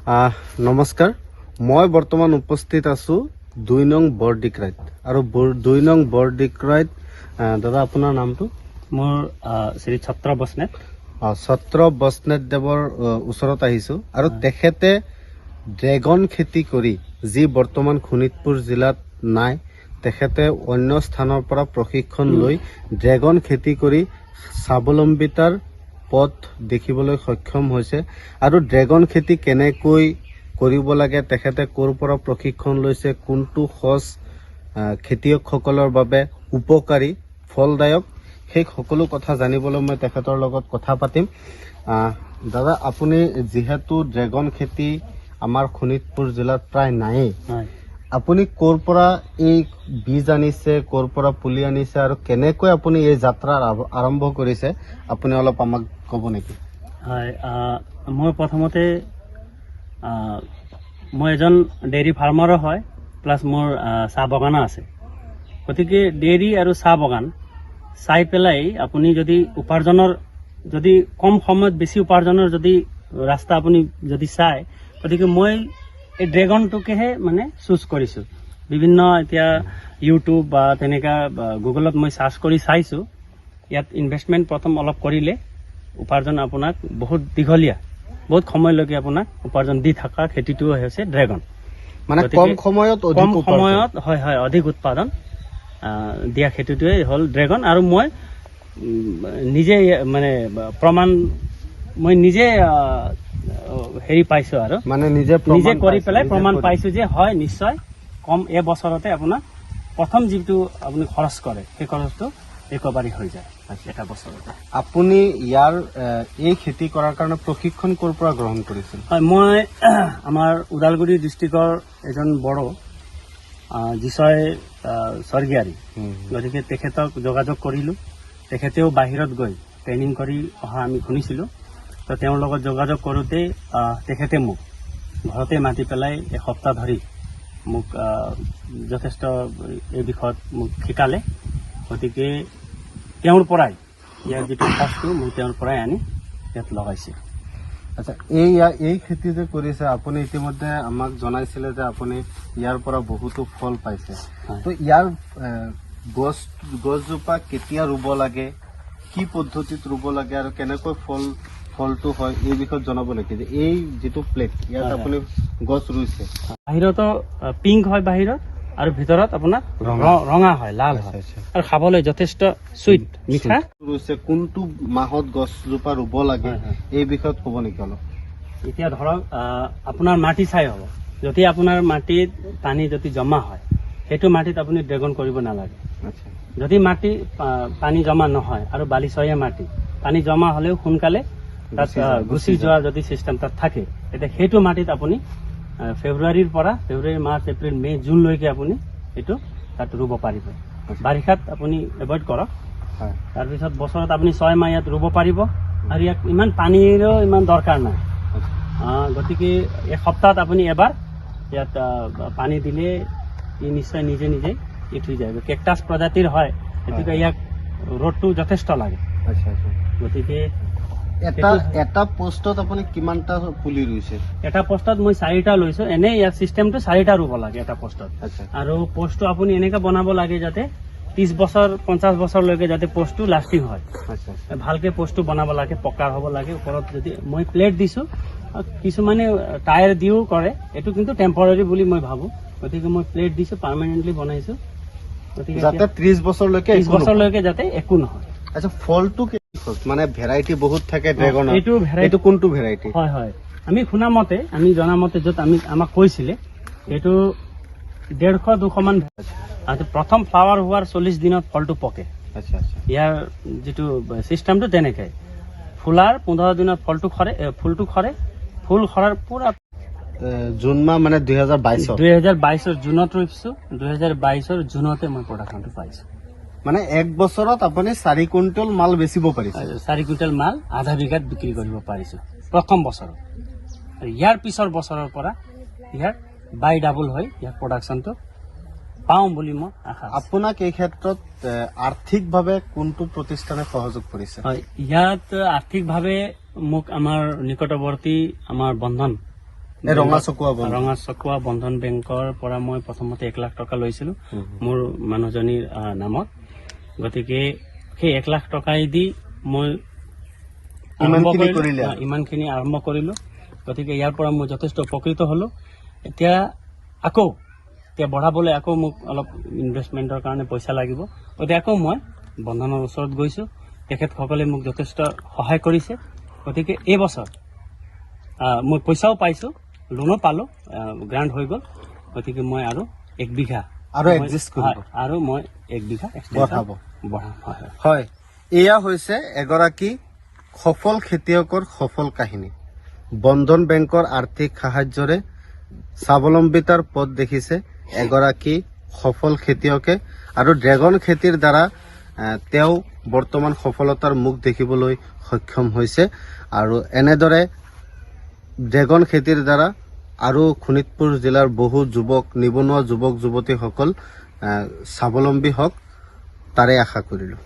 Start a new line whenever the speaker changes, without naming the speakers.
নমস্কাৰ মই বৰ্তমান উপস্থিত আছো 2 নং বৰডিক্ৰাইত আৰু 2 নং বৰডিক্ৰাইত দাদা আপোনাৰ নামটো
মোৰ শ্ৰী ছত্ৰ বসনেট
ছত্ৰ বসনেট দেৱৰ ওচৰত আহিছো আৰু তেখেতে ড্ৰেগন খেতি কৰি যি বৰ্তমান শোণিতপুৰ জিলাত নাই তেখেতে অন্য স্থানৰ পৰা প্ৰশিক্ষণ লৈ ড্ৰেগন খেতি কৰি স্বাৱলম্বিতাৰ পথ দেখিবলৈ সক্ষম হৈছে আৰু ড্ৰেগন খেতি কেনেকৈ কৰিব লাগে তেখেতে ক'ৰ পৰা প্ৰশিক্ষণ লৈছে কোনটো খোজ খেতিয়কসকলৰ বাবে উপকাৰী ফলদায়ক সেই সকলো কথা জানিবলৈ মই তেখেতৰ লগত কথা পাতিম দাদা আপুনি যেহেতু ড্ৰেগন খেতি আমাৰ শোণিতপুৰ জিলাত প্ৰায় নাই আপুনি ক'ৰ পৰা এই বীজ আনিছে ক'ৰ পৰা পুলি আনিছে আৰু কেনেকৈ আপুনি এই যাত্ৰা আৰম্ভ কৰিছে আপুনি অলপ আমাক ক'ব নেকি
হয় মই প্ৰথমতে মই এজন ডেইৰী ফাৰ্মাৰো হয় প্লাছ মোৰ চাহ বাগানো আছে গতিকে ডেইৰী আৰু চাহ বাগান চাই পেলাই আপুনি যদি উপাৰ্জনৰ যদি কম সময়ত বেছি উপাৰ্জনৰ যদি ৰাস্তা আপুনি যদি চাই গতিকে মই এই ড্ৰেগনটোকেহে মানে চুজ কৰিছোঁ বিভিন্ন এতিয়া ইউটিউব বা তেনেকুৱা গুগলত মই চাৰ্চ কৰি চাইছোঁ ইয়াত ইনভেষ্টমেণ্ট প্ৰথম অলপ কৰিলে উপাৰ্জন আপোনাক বহুত দীঘলীয়া বহুত সময়লৈকে আপোনাক উপাৰ্জন দি থকা খেতিটো হৈছে ড্ৰেগন
মানে কম সময়ত
হয় হয় অধিক উৎপাদন দিয়া খেতিটোৱে হ'ল ড্ৰেগন আৰু মই নিজে মানে প্ৰমাণ মই নিজে হেৰি পাইছোঁ আৰু
মানে নিজে
কৰি পেলাই প্ৰমাণ পাইছোঁ যে হয় নিশ্চয় কম এবছৰতে আপোনাৰ প্ৰথম যিটো আপুনি খৰচ কৰে সেই খৰচটো ৰিকভাৰী হৈ যায় এটা বছৰতে
আপুনি ইয়াৰ এই খেতি কৰাৰ কাৰণে প্ৰশিক্ষণ ক'ৰ পৰা গ্ৰহণ কৰিছিল
হয় মই আমাৰ ওদালগুৰি ডিষ্ট্ৰিক্টৰ এজন বড় যিচয় স্বৰ্গীয়াৰী গতিকে তেখেতক যোগাযোগ কৰিলোঁ তেখেতেও বাহিৰত গৈ ট্ৰেইনিং কৰি অহা আমি শুনিছিলোঁ তো তেওঁৰ লগত যোগাযোগ কৰোঁতে তেখেতে মোক ঘৰতে মাতি পেলাই এসপ্তাহ ধৰি মোক যথেষ্ট এই বিষয়ত মোক শিকালে গতিকে তেওঁৰ পৰাই ইয়াৰ যিটো বস্তু মই তেওঁৰ পৰাই আনি ইয়াত লগাইছোঁ
আচ্ছা এই খেতি যে কৰিছে আপুনি ইতিমধ্যে আমাক জনাইছিলে যে আপুনি ইয়াৰ পৰা বহুতো ফল পাইছে তো ইয়াৰ গছজোপা কেতিয়া ৰুব লাগে কি পদ্ধতিত ৰুব লাগে আৰু কেনেকৈ ফলটো হয় এই বিষয়ত জনাব নেকি যে এই যিটো প্লেট ইয়াত আপুনি গছ ৰুইছে
বাহিৰতো পিংক হয় বাহিৰত আৰু ভিতৰত আপোনাৰ ৰঙা হয় লাল হয় আৰু খাবলৈ যথেষ্ট সুইট মিঠা
ৰুইছে কোনটো মাহত গছজোপা ৰুব লাগে এই বিষয়ত ক'ব নেকি অলপ
এতিয়া ধৰক আপোনাৰ মাটি চাই হ'ব যদি আপোনাৰ মাটিত পানী যদি জমা হয় সেইটো মাটিত আপুনি ড্ৰেগন কৰিব নালাগে যদি মাটি পানী জমা নহয় আৰু বালিচহীয়া মাটি পানী জমা হ'লেও সোনকালে তাত গুচি যোৱা যদি চিষ্টেম তাত থাকে তেতিয়া সেইটো মাটিত আপুনি ফেব্ৰুৱাৰী, মাৰ্চ, এপ্ৰিল, মে, জুনলৈকে আপুনি এইটো তাত ৰুব পাৰিব বাৰিষাত আপুনি এভইড কৰক তাৰপিছত বছৰত আপুনি 6 মাহ ইয়াত ৰুব পাৰিব আৰু ইয়াত ইমান পানীৰো ইমান দৰকাৰ নাই গতিকে এসপ্তাহত আপুনি এবাৰ ইয়াত পানী দিলে নিশ্চয় নিজে ইট হৈ যায় কেকটাছ প্ৰজাতিৰ হয় গতিকে ইয়াক ৰ'দটো যথেষ্ট লাগে গতিকে
এটা পোষ্টত আপুনি কিমানটা পুলি ৰুইছে
এটা পোষ্টত মই 4টা লৈছোঁ এনে ইয়াৰ চিষ্টেমটো 4টা ৰুব লাগে এটা পোষ্টত আৰু পোষ্টটো আপুনি এনেকৈ বনাব লাগে যাতে 30 বছৰ 50 বছৰলৈকে যাতে পোষ্টটো লাষ্টিং হয় ভালকৈ পোষ্টটো বনাব লাগে পকাৰ হ'ব লাগে ওপৰত যদি মই প্লেট দিছোঁ কিছুমানে টায়াৰ দিও কৰে এইটো কিন্তু টেম্পৰাৰী বুলি মই ভাবোঁ গতিকে মই প্লেট দিছোঁ পাৰ্মানেণ্টলি বনাইছোঁ গতিকে
যাতে 30 বছৰলৈকে
যাতে একো নহয়
আচ্ছা ফলটো মানে ভেৰাইটি বহুত থাকে ড্ৰেগনৰ এইটো কোনটো ভেৰাইটি
হয় হয় আমি শুনা মতে আমি জনা মতে য'ত আমাক কৈছিলে এইটো 150-200 মান প্ৰথম ফ্লাৱাৰ হোৱাৰ 40 দিনত ফলটো পকে ইয়াৰ যিটো চিষ্টেমটো তেনেকৈ ফুলাৰ 15 দিনত ফুলটো খৰে ফুল খৰাৰ পুৰা
জুন মাহ মানে
2022 জুনত ৰুইছোঁ 2022 জুনতে মই প্ৰডাকশ্যনটো পাইছোঁ
মানে এক বছৰত আপুনি 4 কুইণ্টেল মাল বেচিব পাৰিছে
4 কুইণ্টেল মাল আধা বিঘাত বিক্ৰী কৰিব পাৰিছোঁ প্ৰথম বছৰত ইয়াৰ পিছৰ বছৰৰ পৰা ইয়াৰ বাই ডাবল হয় ইয়াৰ প্ৰডাকশ্যনটো পাওঁ বুলি মই আশা
আপোনাক এই ক্ষেত্ৰত আৰ্থিকভাৱে কোনটো প্ৰতিষ্ঠানে সহযোগ কৰিছে
হয় ইয়াত আৰ্থিকভাৱে মোক আমাৰ নিকটৱৰ্তী আমাৰ বন্ধন
এই ৰঙা চকুৱা বন্ধন
ৰঙা চকুৱা বন্ধন বেংকৰ পৰা মই প্ৰথমতে 1 লাখ টকা লৈছিলো মোৰ মানুহজনীৰ নামত। গতিকে সেই 1 লাখ টকাই দি মই ইমানখিনি আৰম্ভ কৰিলো। গতিকে ইয়াৰ পৰা মই যথেষ্ট উপকৃত হলো। এতিয়া বঢ়াবলৈ আকৌ মোক অলপ ইনভেষ্টমেণ্টৰ কাৰণে পইচা লাগিব। গতিকে আকৌ মই বন্ধনৰ ওচৰত গৈছো, তেখেতসকলে মোক যথেষ্ট সহায় কৰিছে। গতিকে এই বছৰ মই পইচাও পাইছো, লোনো পালো, গ্ৰাণ্ট হৈ গ'ল। গতিকে মই আৰু 1 বিঘা আৰু মই 1 বিঘা বঢ়াম।
হয়, এয়া হৈছে এগৰাকী সফল খেতিয়কৰ সফল কাহিনী। বন্ধন বেংকৰ আৰ্থিক সাহায্যৰে স্বাৱলম্বিতাৰ পথ দেখিছে এগৰাকী সফল খেতিয়কে, আৰু ড্ৰেগন খেতিৰ দ্বাৰা তেওঁ বৰ্তমান সফলতাৰ মুখ দেখিবলৈ সক্ষম হৈছে। আৰু এনেদৰে ড্ৰেগন খেতিৰ দ্বাৰা আৰু শোণিতপুৰ জিলাৰ বহু নিবনুৱা যুৱক যুৱতীসকল স্বাৱলম্বী হওক, তাৰে আশা কৰিলোঁ।